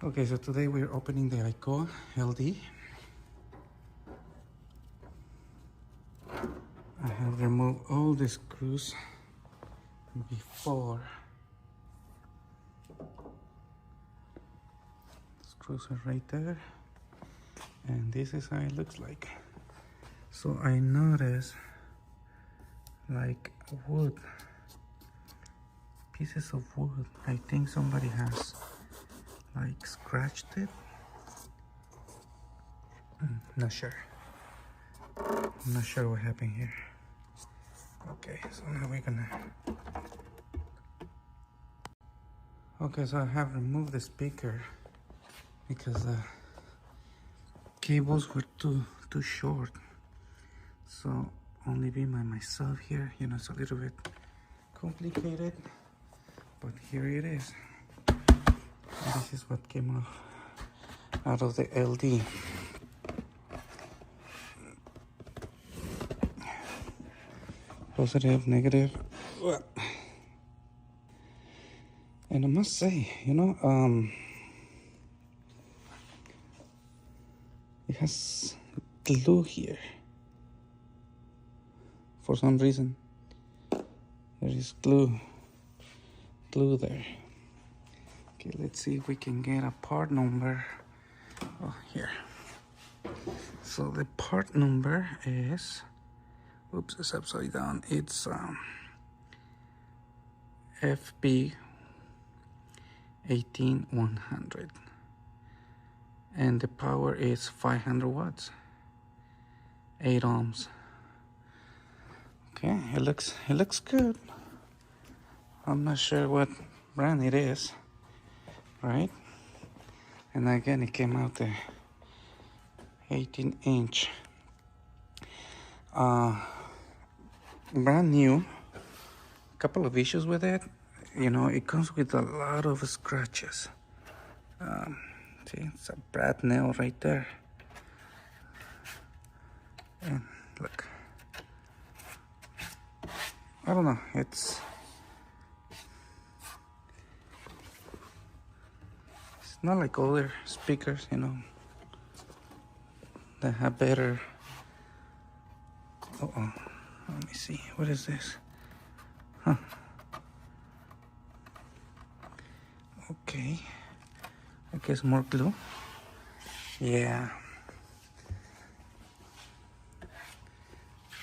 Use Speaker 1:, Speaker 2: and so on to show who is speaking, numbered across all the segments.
Speaker 1: Okay, so today we're opening the ICOA LD. I have removed all the screws before. Screws are right there, and this is how it looks like. So I noticed like wood, pieces of wood. I think somebody has like scratched it. Not sure. I'm not sure what happened here. Okay, so now we're gonna. Okay, so I have removed the speaker because the cables were too short. So only being by myself here, you know, it's a little bit complicated, but here it is. This is what came off out of the LD. Positive, negative. And I must say, you know, it has glue here. For some reason, there is glue there. Okay, let's see if we can get a part number. Oh, here. So the part number is, oops, it's upside down. It's FP18P400, and the power is 500 watts, 8 ohms. Okay, it looks good. I'm not sure what brand it is, right? And again, it came out the 18-inch. Brand new. A couple of issues with it. You know, it comes with a lot of scratches. See, it's a bad nail right there. And look. I don't know, it's not like other speakers, you know, that have better. Let me see, what is this? Huh. Okay, I guess more glue. Yeah.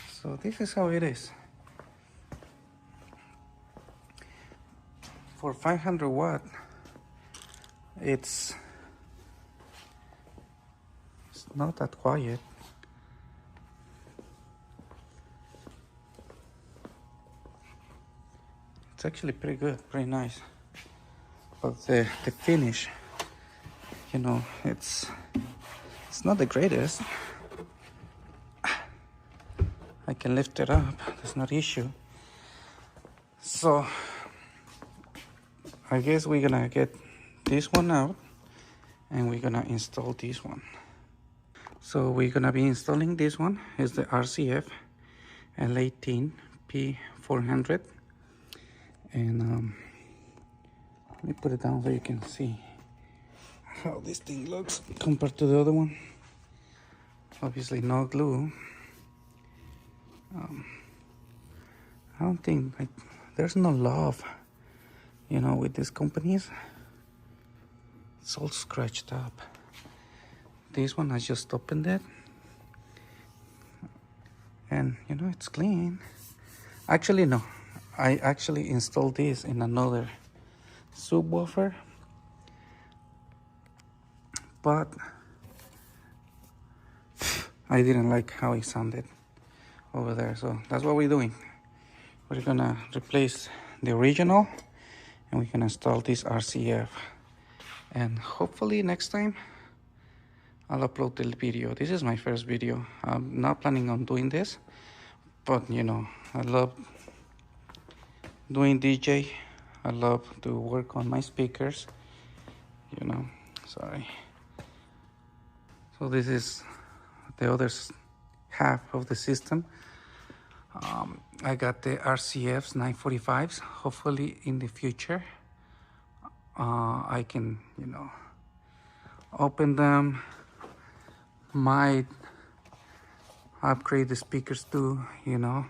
Speaker 1: So this is how it is. For 500 watt, it's not that quiet. It's actually pretty good, pretty nice. But the finish, you know, it's not the greatest. I can lift it up, there's no issue. So I guess we're gonna get this one out and we're gonna install this one. So we're gonna be installing this one. It's the RCF L18P400, and let me put it down so you can see how this thing looks compared to the other one. Obviously no glue. I don't think there's no love, you know, with these companies. It's all scratched up. This one, I just opened it, and you know, it's clean. Actually, no, I actually installed this in another subwoofer, but I didn't like how it sounded over there, so that's what we're doing. We're gonna replace the original and we can install this RCF, and hopefully next time I'll upload the video. This is my first video. I'm not planning on doing this, but you know, I love doing DJ. I love to work on my speakers, you know. Sorry. So this is the other half of the system. I got the RCFs 945s. Hopefully in the future I can, you know, open them, might upgrade the speakers too, you know.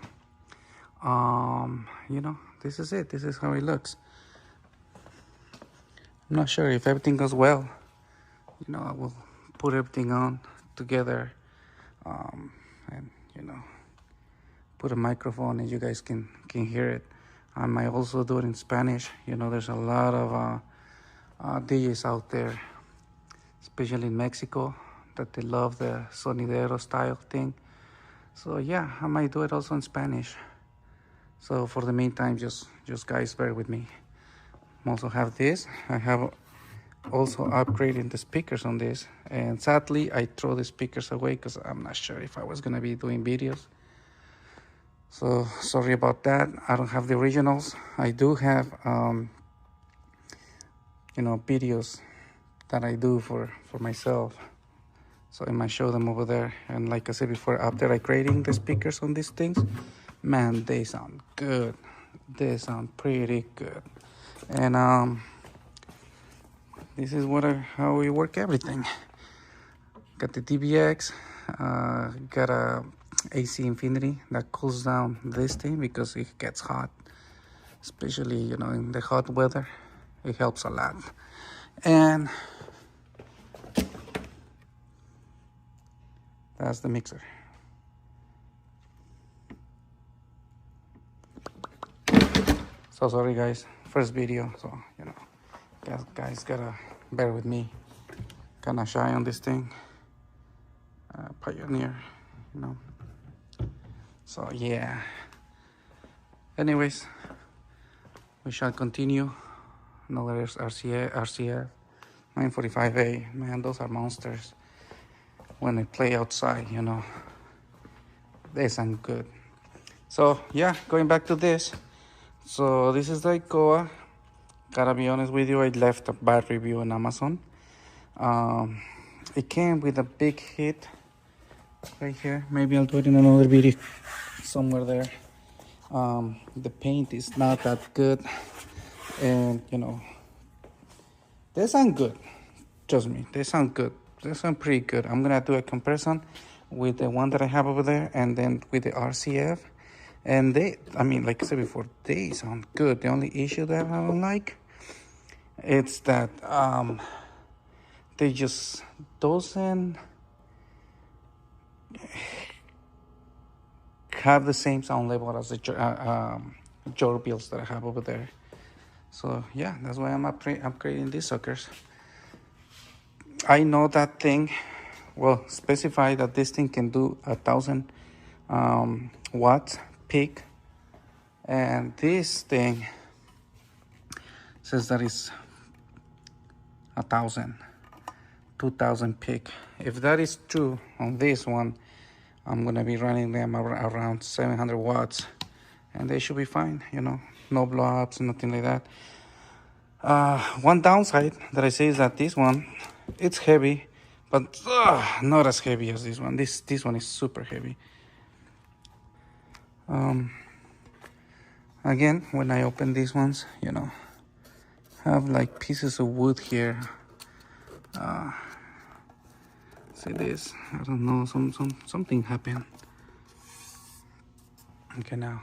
Speaker 1: This is it. This is how it looks. I'm not sure if everything goes well. You know, I will put everything on together, and put a microphone and you guys can hear it. I might also do it in Spanish. You know, there's a lot of DJs out there, especially in Mexico, that they love the sonidero style thing. So yeah, I might do it also in Spanish. So for the meantime, just guys, bear with me. I also have this. I have also upgraded the speakers on this, and sadly I throw the speakers away because I'm not sure if I was gonna be doing videos. So sorry about that. I don't have the originals. I do have videos that I do for myself, so I might show them over there. And like I said before, after upgrading the speakers on these things, man, they sound good. They sound pretty good. And this is how we work everything. Got the DBX, got a AC Infinity that cools down this thing because it gets hot, especially in the hot weather. It helps a lot. And that's the mixer. So sorry guys, first video, so guys gotta bear with me. Kinda shy on this thing. Pioneer, so yeah. Anyways, we shall continue. Another RCF 945A. Man, those are monsters. When I play outside, they sound good. So yeah, going back to this. So this is the ICOA. Gotta be honest with you, I left a bad review on Amazon. It came with a big hit right here. Maybe I'll do it in another video somewhere there. The paint is not that good, and they sound good. Trust me, they sound good. They sound pretty good. I'm gonna do a comparison with the one that I have over there, and then with the RCF. And like I said before, they sound good. The only issue that I don't like, it's that they just doesn't have the same sound level as the Bills that I have over there. So yeah, that's why I'm upgrading these suckers. I know that thing, well, specify that this thing can do 1,000 watts peak, and this thing says that it's 1,000, 2,000 peak. If that is true on this one, I'm gonna be running them around 700 watts, and they should be fine. No blow-ups, nothing like that. One downside that I say is that this one, it's heavy, but not as heavy as this one. This one is super heavy. Again, when I open these ones, have like pieces of wood here. See this? I don't know. Something happened. Okay, now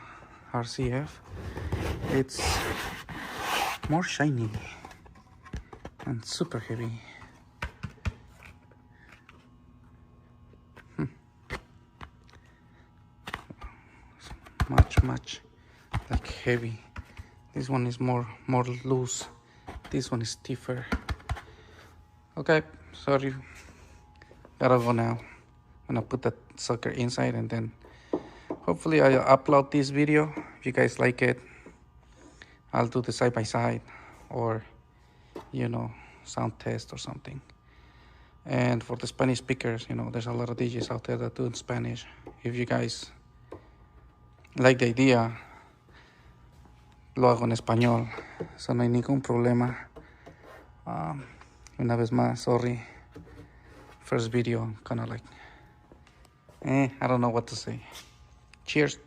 Speaker 1: RCF. It's more shiny and super heavy. Much like heavy. This one is more loose. This one is stiffer. Okay, sorry, gotta go now. I'm gonna put that sucker inside, and then hopefully I'll upload this video. If you guys like it, I'll do the side-by-side or sound test or something. And for the Spanish speakers, there's a lot of DJs out there that do in Spanish. If you guys like the idea, lo hago en español, so no hay ningún problema. Una vez más, sorry, first video, kind of like I don't know what to say. Cheers.